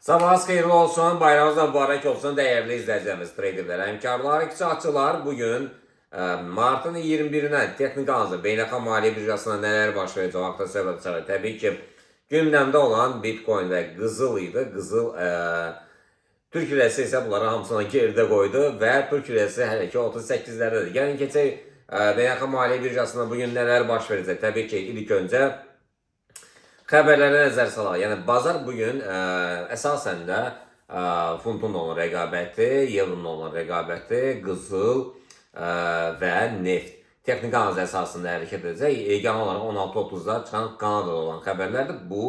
Sabahınız xeyirli olsun, bayramınız mübarək olsun değerli izləyicilərimiz, traderlər, həmkarlar, iqtisadçılar. Bugün martın 21-dən texnik analizə beynəlxalq maliyyə birjasında nələr baş verəcək haqda söhbət açarıq. Təbii ki, gündəmdə olan Bitcoin və qızıl idi. Qızıl Türk lirəsi isə bunları hamısına geridə qoydu və Türk lirəsi hələ ki 38'lərdədir. Gəlin keçək beynəlxalq maliyyə birjasında bugün nələr baş verəcək. Təbii ki, ilk öncə xəbərlərə nəzər salaq. Yəni bazar bugün əsasən də funtun olan rəqabəti, evronun olan rəqabəti, qızıl və neft texnik analiz əsasında hərəkət edəcək. Yeganə olaraq 16:30-da çıxan Kanadada olan xəbərlərdir. Bu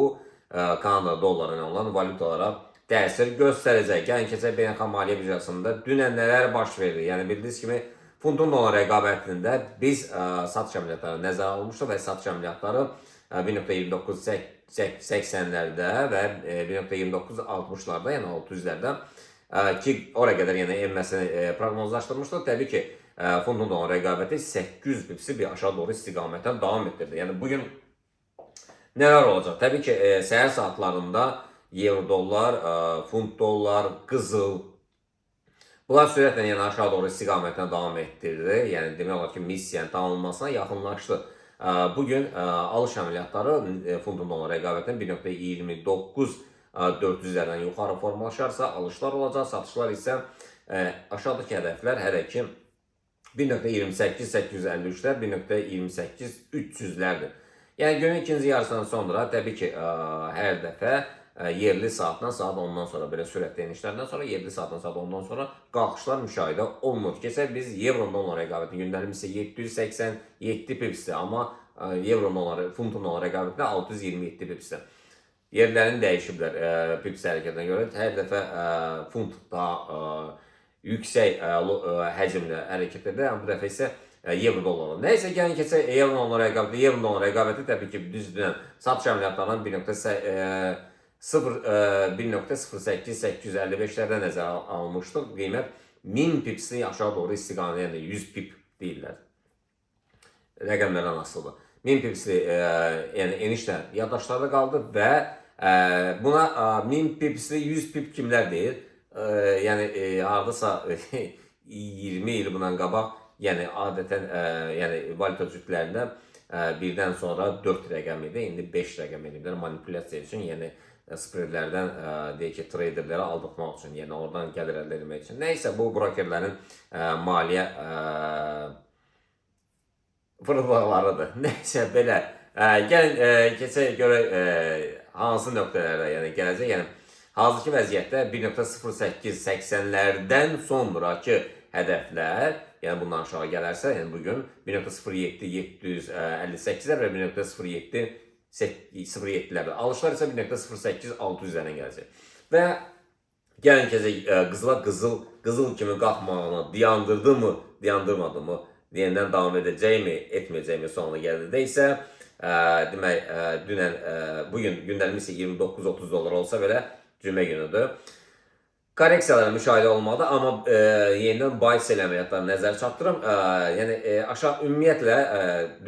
Kanada dollarına olan valyutalara təsir göstərəcək. Gəlin keçək beynəlxalq maliyyə birjasında dünən nələr baş verdi? Yəni bildiyiniz kimi funtun olan rəqabətində biz satış əməliyyatları nəzərə almışdıq və satış əməliyyatları 1.2980'lərdə və 1.2960'larda, yəni 600'lərdə ki, oraya qədər yəni enməsini proqnozlaşdırmışdıq. Təbii ki, funtun olan rəqabəti 800 pipsi bir aşağı doğru istiqamətdən davam etdirdi. Yəni bugün nələr olacaq? Təbii ki, səhər saatlarında euro dollar, funt dollar, qızıl bunlar sürətlə yəni aşağı doğru istiqamətdən davam etdirdi. Yəni demək olar ki, missiyanın tamamlanmasına yaxınlaşdı. Bugün alış əməliyyatları funtun olan rəqabətinin 1.29-400'lərdən yuxarı formalaşarsa alışlar olacaq, satışlar isə aşağıdakı hədəflər hələ ki 1.28-853'lər, 1.28-300'lərdir. Yəni günün ikinci yarısından sonra təbii ki hər dəfə yerli saatdan saat 10'dan sonra belə sürətli enişlərdən sonra yerli saatdan saat 10'dan sonra qalxışlar müşahidə olunur. Keçək biz evronun olan rəqabətin gündəlimi isə 787 pipsdir, amma evronun olan, funtun olan rəqabətində 627 pipsdir. Yerlərini dəyişiblər pips hərəkətinə görə. Hər dəfə funt daha yüksək həcmlə hərəkət edir, amma bu dəfə isə evro dolları. Nəysə, gəlin keçək evronun olan rəqabəti. Evronun olan rəqabəti təbii ki, düz dünən satış əməliyyatlarından 1.08-855'lərdə nəzərə almışdıq. Qiymət 1000 pipsli aşağı doğru istiqamət, yəni 100 pip deyirlər. Rəqəmlərdən asılıdır. 1000 pipsli yəni enişlə yaddaşlarda qaldı və buna 1000 pipsli 100 pip kimlər deyir? Yəni hardasa 20 il bundan qabaq, yəni adətən yəni valyuta cütlərində birdən sonra 4 rəqəm idi, indi 5 rəqəm ediblər manipulyasiya üçün, yəni spreadlərdən deyək ki, traderlərə aldırtmaq üçün, yəni oradan gəlir əldə etmək üçün. Nəysə, bu brokerlərin maliyyə fırıldaqlarıdır. Nəysə, belə. Gəlin, keçək görək hansı nöqtələrə yəni gələcək. Yəni, hazırki vəziyyətdə 1.0880'lərdən sonraki hədəflər, yəni bundan aşağı gələrsə, yəni bugün 1.07-758'lər və 1.07-07'lərdə. Alışlar isə 1.08-600'lərdən gələcək. Və gəlin keçək qızıla, qızıl kimi qalxmağını dayandırdı mı, dayandırmadı mı, yenidən davam edəcəkmi, etməyəcəkmi sonuna gəldidə isə demək, dünən, bugün gündəlimi isə 29-30 dollar olsa belə cümə günüdür. Korreksiyalar müşahidə olmadı, amma yenidən bahis əməliyyatlarına nəzər çatdırım. Yəni aşağı ümumiyyətlə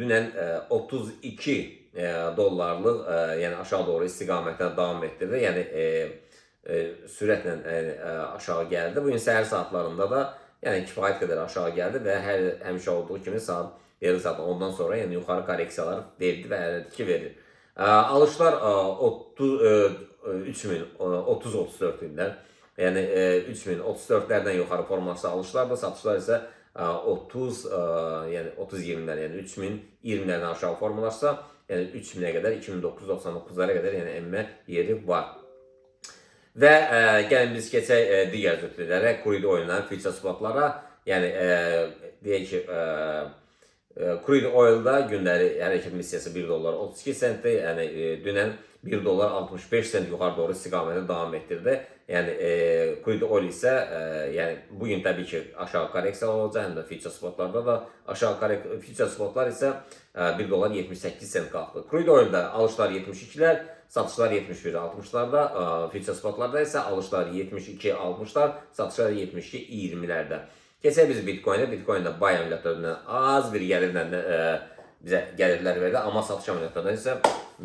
dünən 32 dollarlıq yəni aşağı doğru istiqamətdən davam etdirdi. Yəni sürətlə aşağı gəldi. Bugün səhər saatlarında da yəni kifayət qədər aşağı gəldi və həmişə olduğu kimi yarım saat ondan sonra yəni yuxarı korreksiyalar verdi və hələ ki verir. Alışlar 30-34 illər. Yəni 3034'lərdən yuxarı formasında alışlardır, satışlar isə 30-20'lər, yəni 3020'lərdən aşağı formalaşsa, yəni 3000'ə qədər, 2999'lara qədər yəni enmə yeri var. Və gəlin biz keçək digər cütlülərə, crude oil'dan future spotlara. Yəni deyək ki, crude oil'da gündəlik hərəkət missiyası $1.32 sentdir. Yəni dünən $1.65 yuxarı doğru istiqamətə davam etdirdi. Yəni crude oil isə yəni bugün təbii ki aşağı korreksiya olacaq, həm də future spotlarda da aşağı korreksiya, future spotlar isə $1.78 qalxdı. Crude oil'da alışlar 72'lər, satışlar 71-60'larda, future spotlarda isə alışlar 72-60'lar, satışlar 72-20'lərdə. Keçək biz Bitcoin'e. Bitcoin'də buy əməliyyatlarından az bir gəlirlə bizə gəlirlər verdi, amma satış əməliyyatlarından isə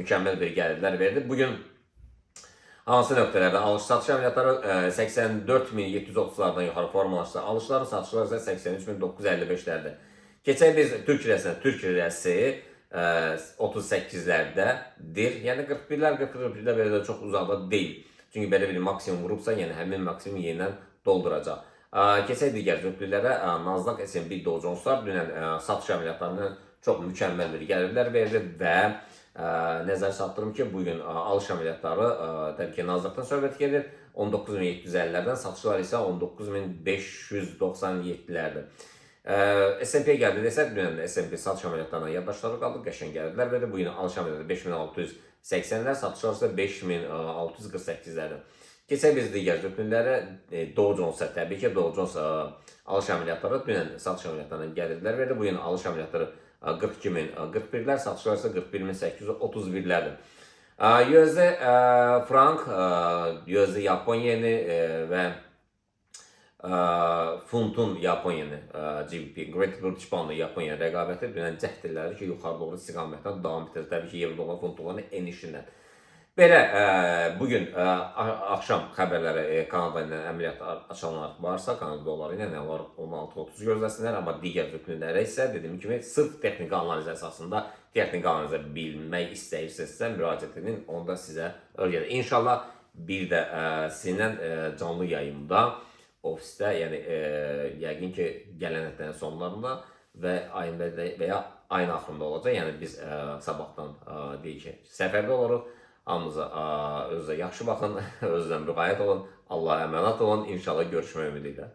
mükəmməl bir gəlirlər verdi. Bugün Hansı nöqtələrdə alış-satış əməliyyatları 84.730-lardan yuxarı formalaşsa, alışların satışları isə 83.955-lərdir. Keçək biz Türk lirəsinə. Türk lirəsi 38-lərdədir. Yəni 41-lər, 41-lər belə də çox uzaqda deyil. Çünki belə bir maksimum vurubsa, yəni həmin maksimum yenidən dolduracaq. Keçək digər cütlüklərə. Nasdaq, S&P, Dow Joneslar dünən satış əməliyyatlarından çox mükəmməl bir gəlirlər verdi və nəzər çatdırım ki, bugün alış əməliyyatları təbii ki, Nasdaqdan söhbət gedir. 19.750-lərdən, satışlar isə 19.597-lərdir. S&P gəldi desək, dünən S&P satış əməliyyatlarına yaddaşları qaldı, qəşəng gəldilər verdi. Bugün alış əməliyyatları 5680-lər, satışlar isə 5648-lərdir. Keçək biz digər cütlüklərə. Dow Jones-a, təbii ki, Dow Jones alış əməliyyatları dünən satış əməliyyatlarına gəlirlər verdi. Bugün alış əməliyyatları 42.041-lər, satışlar isə 41.831-lərdir. USD frank, USD Yapon yeni və funtun Yapon yeni GBP, Great British Pound Yapon yeni rəqabəti dünən cəhd edirlər ki, yuxarı doğru istiqamətdən davam edir. Təbii ki, euro dolar, funt doların enişindən. Belə, bugün axşam xəbərləri Kanada ilə əməliyyat açanlar varsa, Kanada doları ilə nə var 16.30 gözləsinlər, amma digər cütlüklərə isə dediyim kimi sırf texniki analiz əsasında texniki analizə bilmək istəyirsinizsə müraciət edin, onda sizə öyrədir. İnşallah bir də sizinlə canlı yayımda ofisdə, yəni yəqin ki, gələn həftənin sonlarında və ayın və ya ayın axırında olacaq. Yəni biz sabahdan deyək ki, səfərdə oluruq. Hamınıza özünüzə yaxşı baxın, özünüzə müğayət olun, Allah'a əmanət olun. İnşallah görüşmək ümidi ilə.